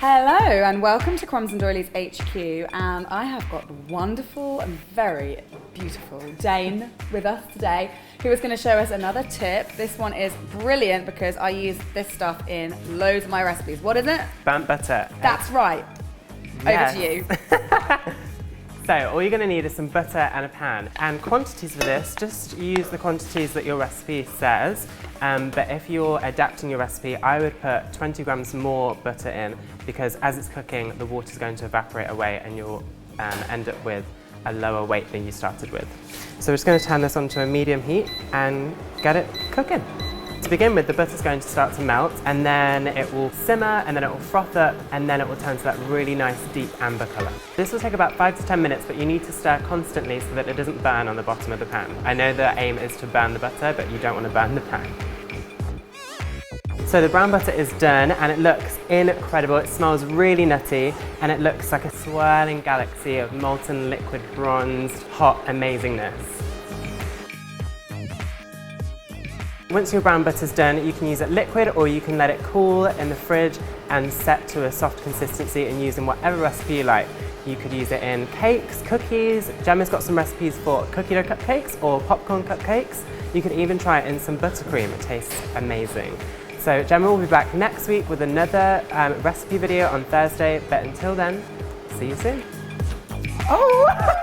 Hello and welcome to Crumbs Doilies HQ, and I have got the wonderful and very beautiful Dane with us today, who is going to show us another tip. This one is brilliant because I use this stuff in loads of my recipes. What is it? Burnt butter. That's right. Yes. Over to you. So all you're going to need is some butter and a pan. And quantities for this, just use the quantities that your recipe says. But if you're adapting your recipe, I would put 20 grams more butter in, because as it's cooking, the water is going to evaporate away and you'll end up with a lower weight than you started with. So we're just going to turn this onto a medium heat and get it cooking. To begin with, the butter's going to start to melt, and then it will simmer, and then it will froth up, and then it will turn to that really nice deep amber colour. This will take about 5 to 10 minutes, but you need to stir constantly so that it doesn't burn on the bottom of the pan. I know the aim is to burn the butter, but you don't want to burn the pan. So the brown butter is done, and it looks incredible. It smells really nutty, and it looks like a swirling galaxy of molten liquid bronzed hot amazingness. Once your brown butter's done, you can use it liquid or you can let it cool in the fridge and set to a soft consistency and use in whatever recipe you like. You could use it in cakes, cookies. Gemma's got some recipes for cookie dough cupcakes or popcorn cupcakes. You could even try it in some buttercream. It tastes amazing. So Gemma will be back next week with another recipe video on Thursday, but until then, see you soon. Oh!